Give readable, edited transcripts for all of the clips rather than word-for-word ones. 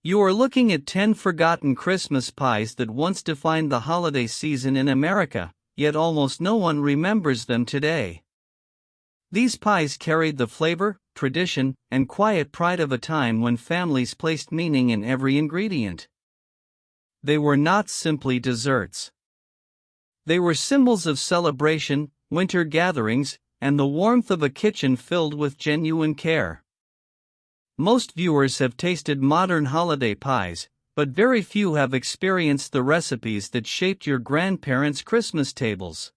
You are looking at 10 forgotten Christmas pies that once defined the holiday season in America, yet almost no one remembers them today. These pies carried the flavor, tradition, and quiet pride of a time when families placed meaning in every ingredient. They were not simply desserts. They were symbols of celebration, winter gatherings, and the warmth of a kitchen filled with genuine care. Most viewers have tasted modern holiday pies, but very few have experienced the recipes that shaped your grandparents' Christmas tables.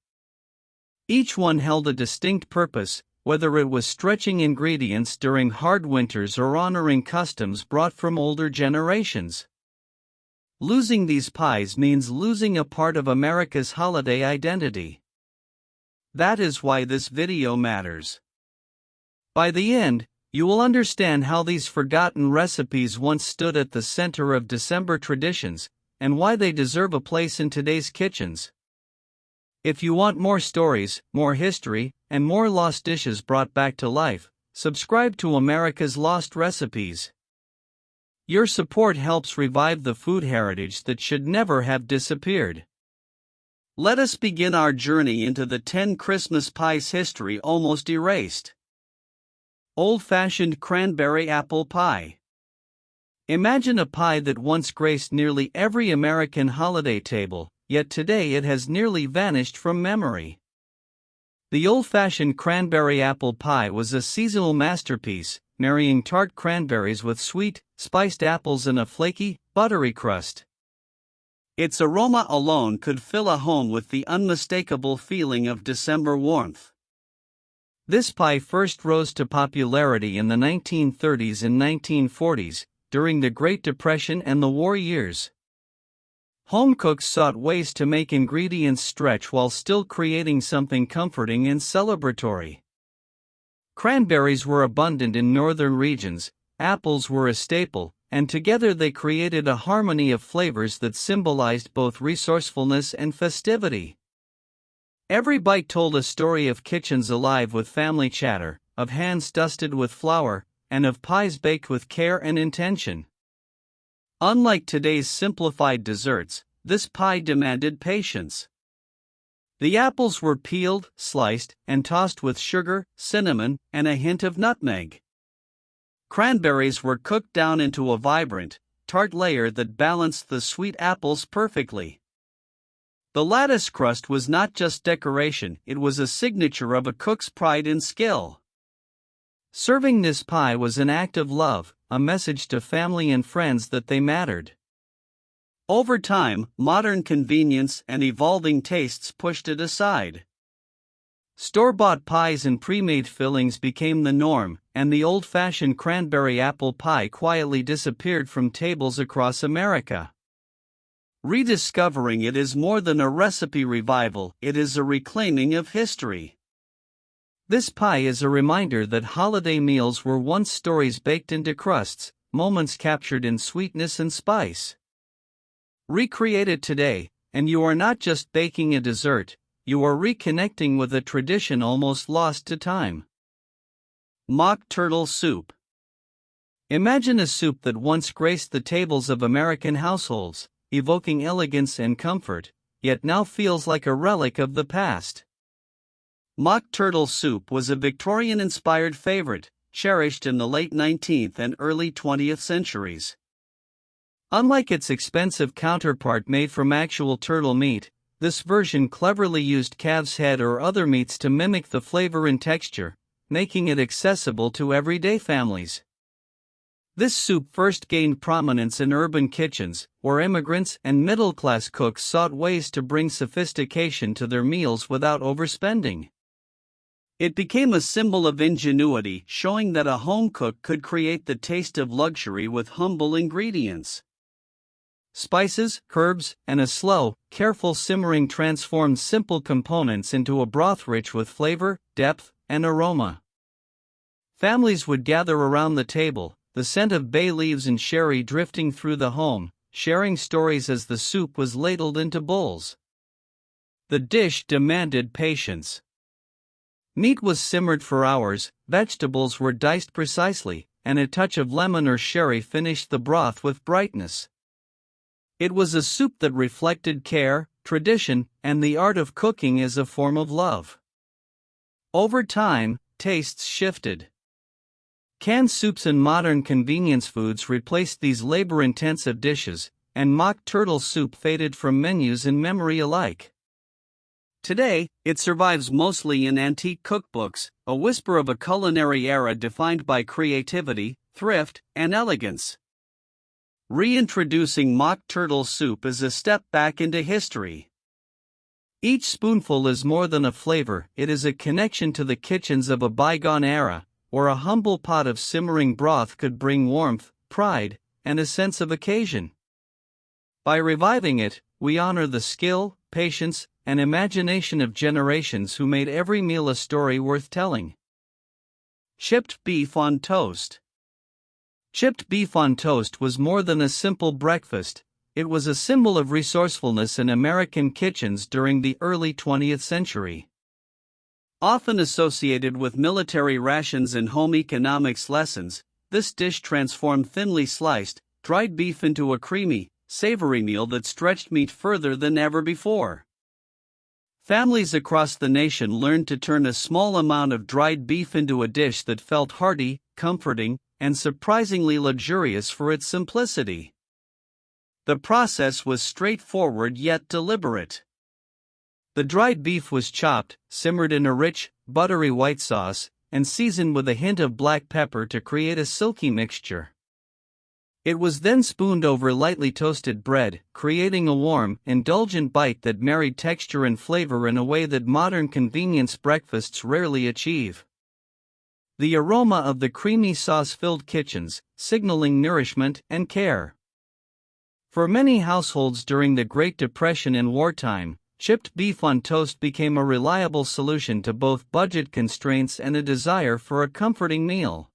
Each one held a distinct purpose, whether it was stretching ingredients during hard winters or honoring customs brought from older generations. Losing these pies means losing a part of America's holiday identity. That is why this video matters. By the end, you will understand how these forgotten recipes once stood at the center of December traditions, and why they deserve a place in today's kitchens. If you want more stories, more history, and more lost dishes brought back to life, subscribe to America's Lost Recipes. Your support helps revive the food heritage that should never have disappeared. Let us begin our journey into the 10 Christmas pies history almost erased. Old-fashioned cranberry apple pie. Imagine a pie that once graced nearly every American holiday table, yet today it has nearly vanished from memory. The old-fashioned cranberry apple pie was a seasonal masterpiece, marrying tart cranberries with sweet, spiced apples and a flaky, buttery crust. Its aroma alone could fill a home with the unmistakable feeling of December warmth. This pie first rose to popularity in the 1930s and 1940s, during the Great Depression and the war years. Home cooks sought ways to make ingredients stretch while still creating something comforting and celebratory. Cranberries were abundant in northern regions, apples were a staple, and together they created a harmony of flavors that symbolized both resourcefulness and festivity. Every bite told a story of kitchens alive with family chatter, of hands dusted with flour, and of pies baked with care and intention. Unlike today's simplified desserts, this pie demanded patience. The apples were peeled, sliced, and tossed with sugar, cinnamon, and a hint of nutmeg. Cranberries were cooked down into a vibrant, tart layer that balanced the sweet apples perfectly. The lattice crust was not just decoration, it was a signature of a cook's pride and skill. Serving this pie was an act of love, a message to family and friends that they mattered. Over time, modern convenience and evolving tastes pushed it aside. Store-bought pies and pre-made fillings became the norm, and the old-fashioned cranberry apple pie quietly disappeared from tables across America. Rediscovering it is more than a recipe revival, it is a reclaiming of history. This pie is a reminder that holiday meals were once stories baked into crusts, moments captured in sweetness and spice. Recreate it today, and you are not just baking a dessert, you are reconnecting with a tradition almost lost to time. Mock turtle soup. Imagine a soup that once graced the tables of American households, evoking elegance and comfort, yet now feels like a relic of the past. Mock turtle soup was a Victorian-inspired favorite, cherished in the late 19th and early 20th centuries. Unlike its expensive counterpart made from actual turtle meat, this version cleverly used calf's head or other meats to mimic the flavor and texture, making it accessible to everyday families. This soup first gained prominence in urban kitchens, where immigrants and middle-class cooks sought ways to bring sophistication to their meals without overspending. It became a symbol of ingenuity, showing that a home cook could create the taste of luxury with humble ingredients. Spices, herbs, and a slow, careful simmering transformed simple components into a broth rich with flavor, depth, and aroma. Families would gather around the table, the scent of bay leaves and sherry drifting through the home, sharing stories as the soup was ladled into bowls. The dish demanded patience. Meat was simmered for hours, vegetables were diced precisely, and a touch of lemon or sherry finished the broth with brightness. It was a soup that reflected care, tradition, and the art of cooking as a form of love. Over time, tastes shifted. Canned soups and modern convenience foods replaced these labor-intensive dishes, and mock turtle soup faded from menus and memory alike. Today, it survives mostly in antique cookbooks, a whisper of a culinary era defined by creativity, thrift, and elegance. Reintroducing mock turtle soup is a step back into history. Each spoonful is more than a flavor, it is a connection to the kitchens of a bygone era, where a humble pot of simmering broth could bring warmth, pride, and a sense of occasion. By reviving it, we honor the skill, patience, and imagination of generations who made every meal a story worth telling. Chipped beef on toast. Chipped beef on toast was more than a simple breakfast, it was a symbol of resourcefulness in American kitchens during the early 20th century. Often associated with military rations and home economics lessons, this dish transformed thinly sliced, dried beef into a creamy, savory meal that stretched meat further than ever before. Families across the nation learned to turn a small amount of dried beef into a dish that felt hearty, comforting, and surprisingly luxurious for its simplicity. The process was straightforward yet deliberate. The dried beef was chopped, simmered in a rich, buttery white sauce, and seasoned with a hint of black pepper to create a silky mixture. It was then spooned over lightly toasted bread, creating a warm, indulgent bite that married texture and flavor in a way that modern convenience breakfasts rarely achieve. The aroma of the creamy sauce filled kitchens, signaling nourishment and care. For many households during the Great Depression and wartime, chipped beef on toast became a reliable solution to both budget constraints and a desire for a comforting meal.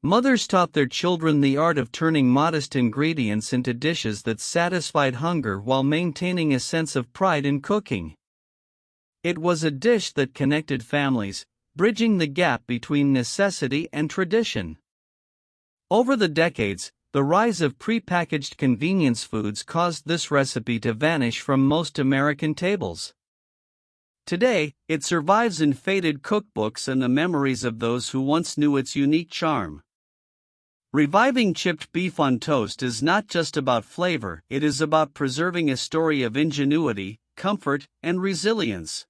Mothers taught their children the art of turning modest ingredients into dishes that satisfied hunger while maintaining a sense of pride in cooking. It was a dish that connected families, bridging the gap between necessity and tradition. Over the decades, the rise of prepackaged convenience foods caused this recipe to vanish from most American tables. Today, it survives in faded cookbooks and the memories of those who once knew its unique charm. Reviving chipped beef on toast is not just about flavor, it is about preserving a story of ingenuity, comfort, and resilience.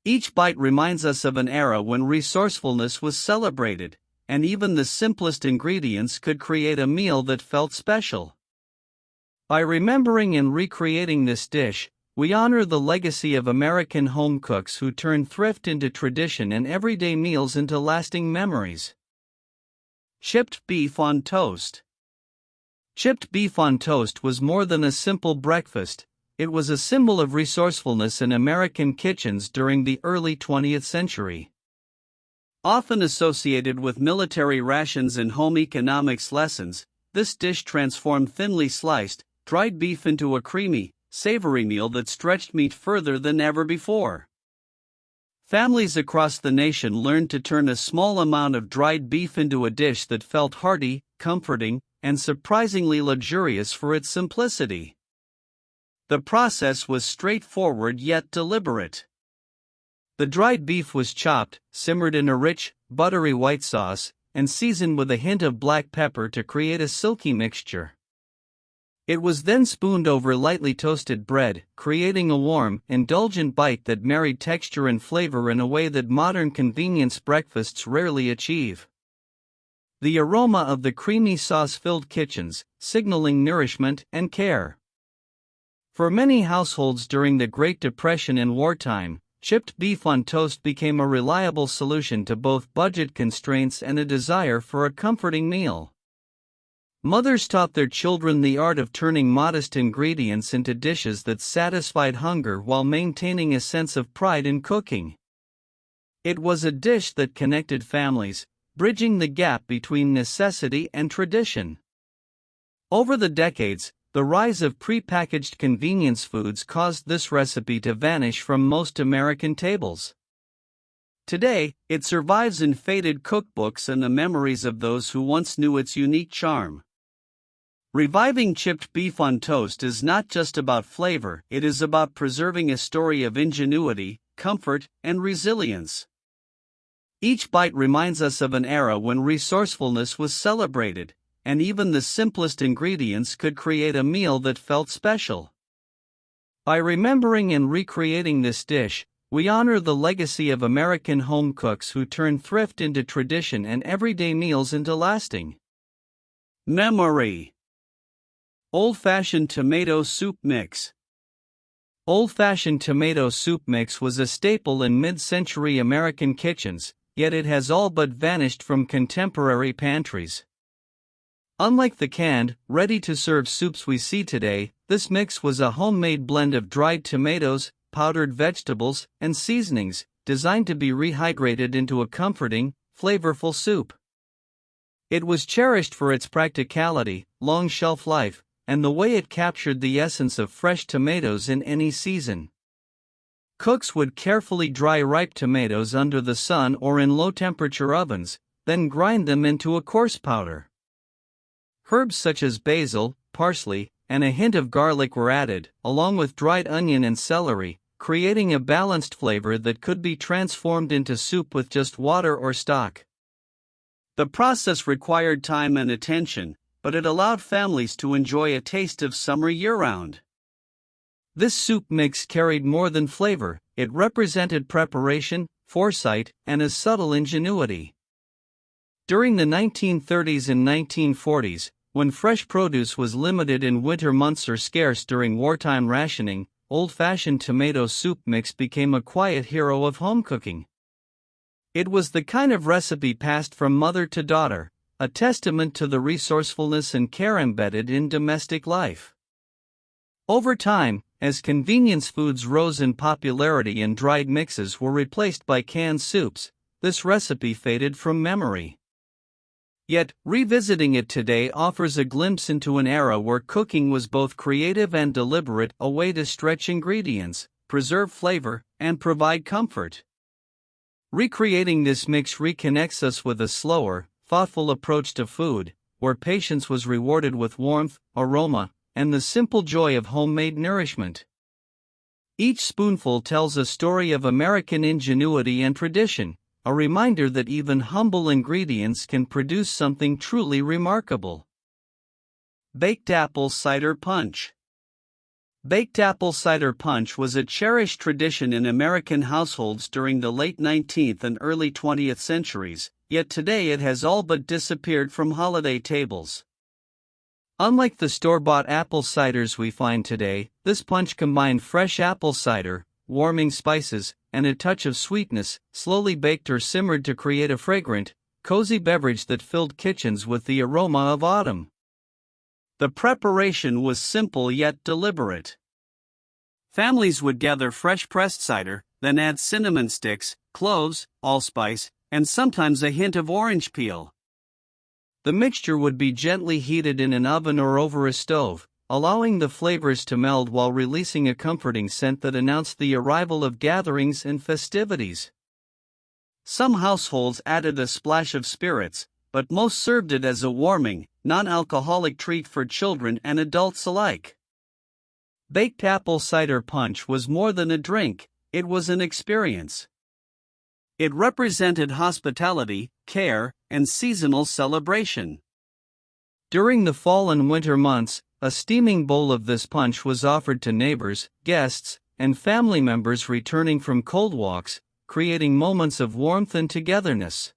Each bite reminds us of an era when resourcefulness was celebrated, and even the simplest ingredients could create a meal that felt special. By remembering and recreating this dish, we honor the legacy of American home cooks who turned thrift into tradition and everyday meals into lasting memories. Chipped beef on toast. Chipped beef on toast was more than a simple breakfast, it was a symbol of resourcefulness in American kitchens during the early 20th century. Often associated with military rations and home economics lessons, this dish transformed thinly sliced, dried beef into a creamy, savory meal that stretched meat further than ever before. Families across the nation learned to turn a small amount of dried beef into a dish that felt hearty, comforting, and surprisingly luxurious for its simplicity. The process was straightforward yet deliberate. The dried beef was chopped, simmered in a rich, buttery white sauce, and seasoned with a hint of black pepper to create a silky mixture. It was then spooned over lightly toasted bread, creating a warm, indulgent bite that married texture and flavor in a way that modern convenience breakfasts rarely achieve. The aroma of the creamy sauce-filled kitchens, signaling nourishment and care. For many households during the Great Depression and wartime, chipped beef on toast became a reliable solution to both budget constraints and a desire for a comforting meal. Mothers taught their children the art of turning modest ingredients into dishes that satisfied hunger while maintaining a sense of pride in cooking. It was a dish that connected families, bridging the gap between necessity and tradition. Over the decades, the rise of prepackaged convenience foods caused this recipe to vanish from most American tables. Today, it survives in faded cookbooks and the memories of those who once knew its unique charm. Reviving chipped beef on toast is not just about flavor, it is about preserving a story of ingenuity, comfort, and resilience. Each bite reminds us of an era when resourcefulness was celebrated, and even the simplest ingredients could create a meal that felt special. By remembering and recreating this dish, we honor the legacy of American home cooks who turned thrift into tradition and everyday meals into lasting memory. Old-fashioned tomato soup mix. Old-fashioned tomato soup mix was a staple in mid-century American kitchens, yet it has all but vanished from contemporary pantries. Unlike the canned, ready-to-serve soups we see today, this mix was a homemade blend of dried tomatoes, powdered vegetables, and seasonings, designed to be rehydrated into a comforting, flavorful soup. It was cherished for its practicality, long shelf life, and the way it captured the essence of fresh tomatoes in any season. Cooks would carefully dry ripe tomatoes under the sun or in low-temperature ovens, then grind them into a coarse powder. Herbs such as basil, parsley, and a hint of garlic were added, along with dried onion and celery, creating a balanced flavor that could be transformed into soup with just water or stock. The process required time and attention, but it allowed families to enjoy a taste of summer year-round. This soup mix carried more than flavor, it represented preparation, foresight, and a subtle ingenuity. During the 1930s and 1940s, when fresh produce was limited in winter months or scarce during wartime rationing, old-fashioned tomato soup mix became a quiet hero of home cooking. It was the kind of recipe passed from mother to daughter, a testament to the resourcefulness and care embedded in domestic life. Over time, as convenience foods rose in popularity and dried mixes were replaced by canned soups, this recipe faded from memory. Yet, revisiting it today offers a glimpse into an era where cooking was both creative and deliberate, a way to stretch ingredients, preserve flavor, and provide comfort. Recreating this mix reconnects us with a slower, thoughtful approach to food, where patience was rewarded with warmth, aroma, and the simple joy of homemade nourishment. Each spoonful tells a story of American ingenuity and tradition, a reminder that even humble ingredients can produce something truly remarkable. Baked apple cider punch. Baked apple cider punch was a cherished tradition in American households during the late 19th and early 20th centuries, yet today it has all but disappeared from holiday tables. Unlike the store-bought apple ciders we find today, this punch combined fresh apple cider, warming spices, and a touch of sweetness, slowly baked or simmered to create a fragrant, cozy beverage that filled kitchens with the aroma of autumn. The preparation was simple yet deliberate. Families would gather fresh pressed cider, then add cinnamon sticks, cloves, allspice, and sometimes a hint of orange peel. The mixture would be gently heated in an oven or over a stove, allowing the flavors to meld while releasing a comforting scent that announced the arrival of gatherings and festivities. Some households added a splash of spirits, but most served it as a warming, non-alcoholic treat for children and adults alike. Baked apple cider punch was more than a drink, it was an experience. It represented hospitality, care, and seasonal celebration. During the fall and winter months, a steaming bowl of this punch was offered to neighbors, guests, and family members returning from cold walks, creating moments of warmth and togetherness.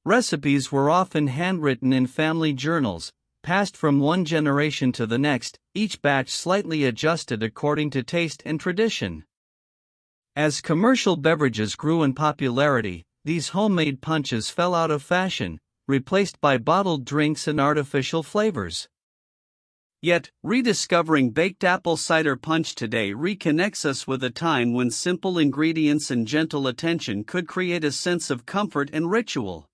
Recipes were often handwritten in family journals, passed from one generation to the next, each batch slightly adjusted according to taste and tradition. As commercial beverages grew in popularity, these homemade punches fell out of fashion, replaced by bottled drinks and artificial flavors. Yet, rediscovering baked apple cider punch today reconnects us with a time when simple ingredients and gentle attention could create a sense of comfort and ritual.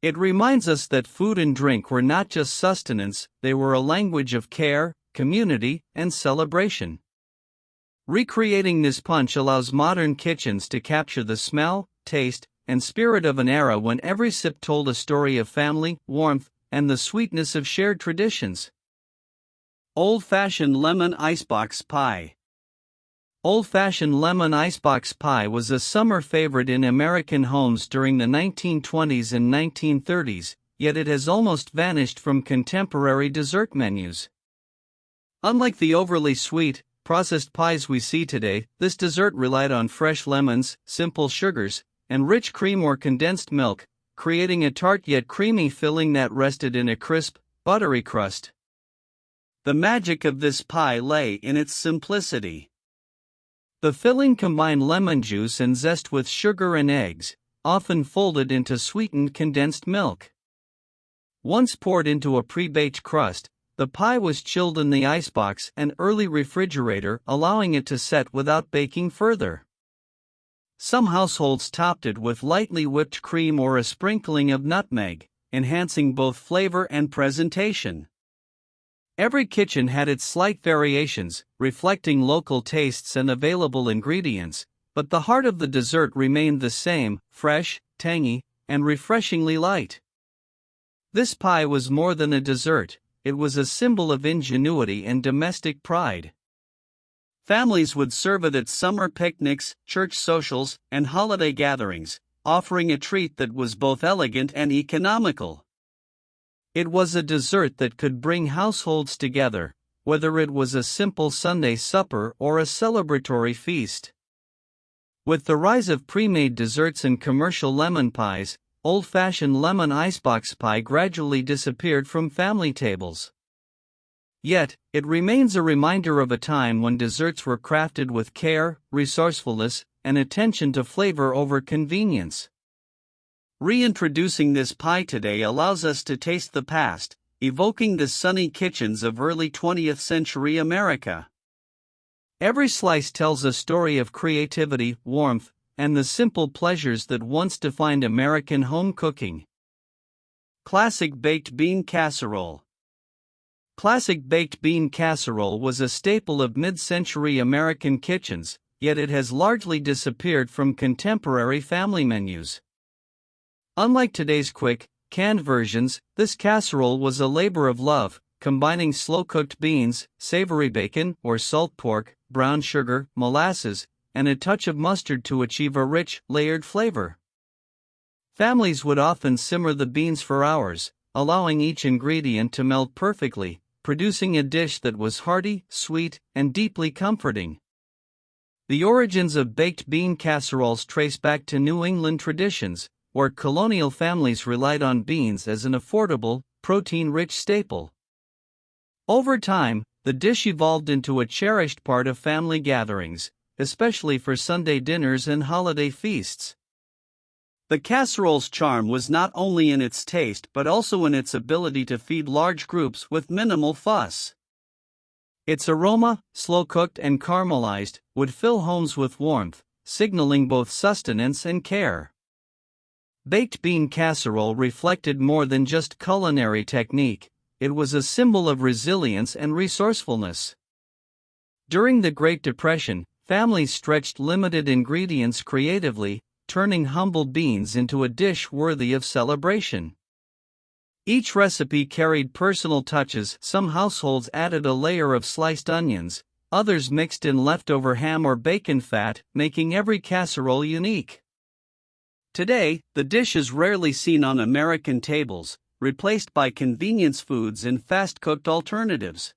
It reminds us that food and drink were not just sustenance, they were a language of care, community, and celebration. Recreating this punch allows modern kitchens to capture the smell, taste, and spirit of an era when every sip told a story of family, warmth, and the sweetness of shared traditions. Old-fashioned lemon icebox pie. Old-fashioned lemon icebox pie was a summer favorite in American homes during the 1920s and 1930s, yet it has almost vanished from contemporary dessert menus. Unlike the overly sweet, processed pies we see today, this dessert relied on fresh lemons, simple sugars, and rich cream or condensed milk, creating a tart yet creamy filling that rested in a crisp, buttery crust. The magic of this pie lay in its simplicity. The filling combined lemon juice and zest with sugar and eggs, often folded into sweetened condensed milk. Once poured into a pre-baked crust, the pie was chilled in the icebox and early refrigerator, allowing it to set without baking further. Some households topped it with lightly whipped cream or a sprinkling of nutmeg, enhancing both flavor and presentation. Every kitchen had its slight variations, reflecting local tastes and available ingredients, but the heart of the dessert remained the same: fresh, tangy, and refreshingly light. This pie was more than a dessert, it was a symbol of ingenuity and domestic pride. Families would serve it at summer picnics, church socials, and holiday gatherings, offering a treat that was both elegant and economical. It was a dessert that could bring households together, whether it was a simple Sunday supper or a celebratory feast. With the rise of pre-made desserts and commercial lemon pies, old-fashioned lemon icebox pie gradually disappeared from family tables. Yet, it remains a reminder of a time when desserts were crafted with care, resourcefulness, and attention to flavor over convenience. Reintroducing this pie today allows us to taste the past, evoking the sunny kitchens of early 20th century America. Every slice tells a story of creativity, warmth, and the simple pleasures that once defined American home cooking. Classic baked bean casserole. Classic baked bean casserole was a staple of mid-century American kitchens, yet it has largely disappeared from contemporary family menus. Unlike today's quick, canned versions, this casserole was a labor of love, combining slow-cooked beans, savory bacon or salt pork, brown sugar, molasses, and a touch of mustard to achieve a rich, layered flavor. Families would often simmer the beans for hours, allowing each ingredient to melt perfectly, producing a dish that was hearty, sweet, and deeply comforting. The origins of baked bean casseroles trace back to New England traditions, where colonial families relied on beans as an affordable, protein-rich staple. Over time, the dish evolved into a cherished part of family gatherings, especially for Sunday dinners and holiday feasts. The casserole's charm was not only in its taste but also in its ability to feed large groups with minimal fuss. Its aroma, slow-cooked and caramelized, would fill homes with warmth, signaling both sustenance and care. Baked bean casserole reflected more than just culinary technique, it was a symbol of resilience and resourcefulness. During the Great Depression, families stretched limited ingredients creatively, turning humble beans into a dish worthy of celebration. Each recipe carried personal touches. Some households added a layer of sliced onions, others mixed in leftover ham or bacon fat, making every casserole unique. Today, the dish is rarely seen on American tables, replaced by convenience foods and fast-cooked alternatives.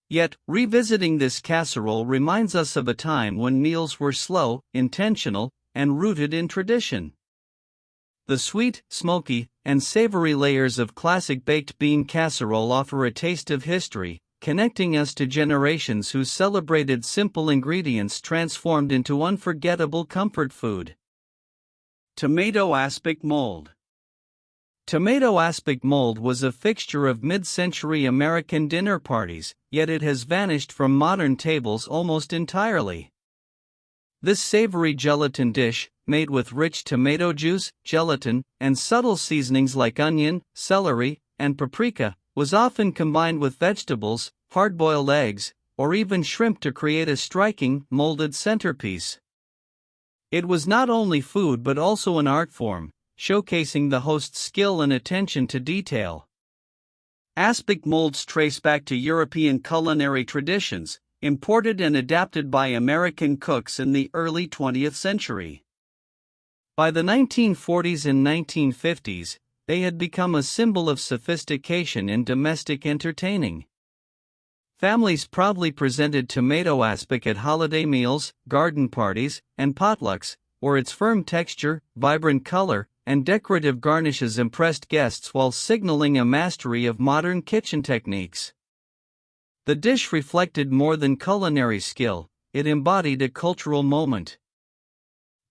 Yet, revisiting this casserole reminds us of a time when meals were slow, intentional, and rooted in tradition. The sweet, smoky, and savory layers of classic baked bean casserole offer a taste of history, connecting us to generations who celebrated simple ingredients transformed into unforgettable comfort food. Tomato aspic mold. Tomato aspic mold was a fixture of mid-century American dinner parties, yet it has vanished from modern tables almost entirely. This savory gelatin dish, made with rich tomato juice, gelatin, and subtle seasonings like onion, celery, and paprika, was often combined with vegetables, hard-boiled eggs, or even shrimp to create a striking, molded centerpiece. It was not only food but also an art form, showcasing the host's skill and attention to detail. Aspic molds trace back to European culinary traditions, imported and adapted by American cooks in the early 20th century. By the 1940s and 1950s, they had become a symbol of sophistication in domestic entertaining. Families proudly presented tomato aspic at holiday meals, garden parties, and potlucks, where its firm texture, vibrant color, and decorative garnishes impressed guests while signaling a mastery of modern kitchen techniques. The dish reflected more than culinary skill, it embodied a cultural moment.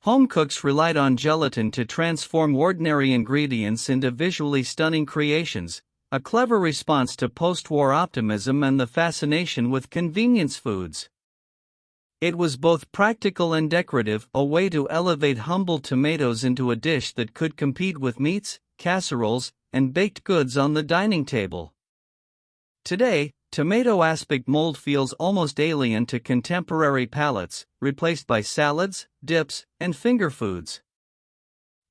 Home cooks relied on gelatin to transform ordinary ingredients into visually stunning creations, a clever response to post-war optimism and the fascination with convenience foods. It was both practical and decorative, a way to elevate humble tomatoes into a dish that could compete with meats, casseroles, and baked goods on the dining table. Today, tomato aspic mold feels almost alien to contemporary palates, replaced by salads, dips, and finger foods.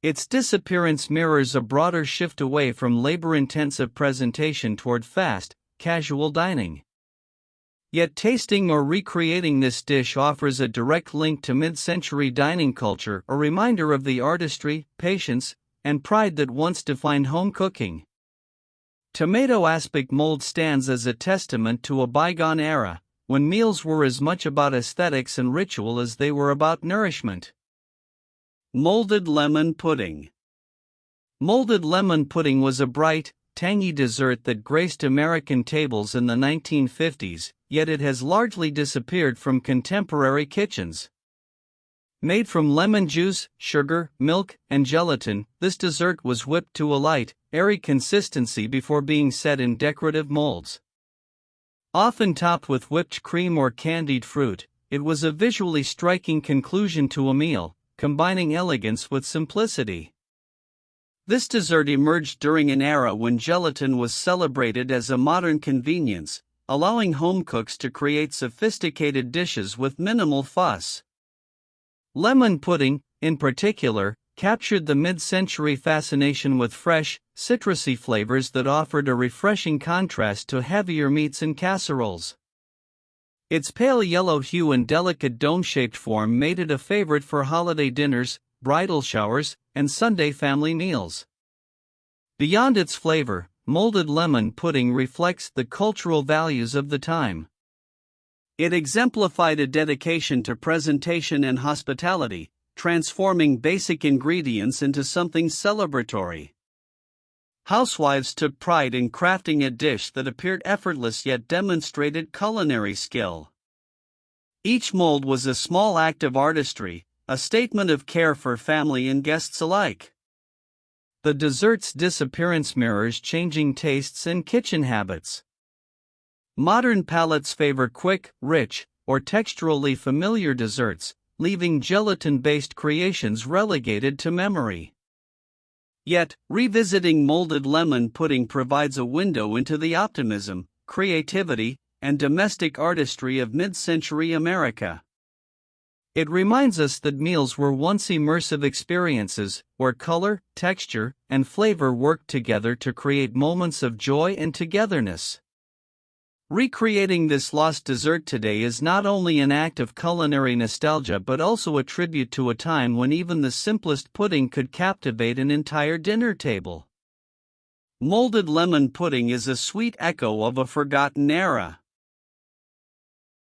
Its disappearance mirrors a broader shift away from labor-intensive presentation toward fast, casual dining. Yet tasting or recreating this dish offers a direct link to mid-century dining culture, a reminder of the artistry, patience, and pride that once defined home cooking. Tomato aspic mold stands as a testament to a bygone era, when meals were as much about aesthetics and ritual as they were about nourishment. Molded lemon pudding. Molded lemon pudding was a bright, tangy dessert that graced American tables in the 1950s, yet it has largely disappeared from contemporary kitchens. Made from lemon juice, sugar, milk, and gelatin, this dessert was whipped to a light, airy consistency before being set in decorative molds. Often topped with whipped cream or candied fruit, it was a visually striking conclusion to a meal, combining elegance with simplicity. This dessert emerged during an era when gelatin was celebrated as a modern convenience, allowing home cooks to create sophisticated dishes with minimal fuss. Lemon pudding, in particular, captured the mid-century fascination with fresh, citrusy flavors that offered a refreshing contrast to heavier meats and casseroles. Its pale yellow hue and delicate dome-shaped form made it a favorite for holiday dinners, bridal showers, and Sunday family meals. Beyond its flavor, molded lemon pudding reflects the cultural values of the time. It exemplified a dedication to presentation and hospitality, transforming basic ingredients into something celebratory. Housewives took pride in crafting a dish that appeared effortless yet demonstrated culinary skill. Each mold was a small act of artistry, a statement of care for family and guests alike. The dessert's disappearance mirrors changing tastes and kitchen habits. Modern palates favor quick, rich, or texturally familiar desserts, leaving gelatin-based creations relegated to memory. Yet, revisiting molded lemon pudding provides a window into the optimism, creativity, and domestic artistry of mid-century America. It reminds us that meals were once immersive experiences, where color, texture, and flavor worked together to create moments of joy and togetherness. Recreating this lost dessert today is not only an act of culinary nostalgia but also a tribute to a time when even the simplest pudding could captivate an entire dinner table. Molded lemon pudding is a sweet echo of a forgotten era.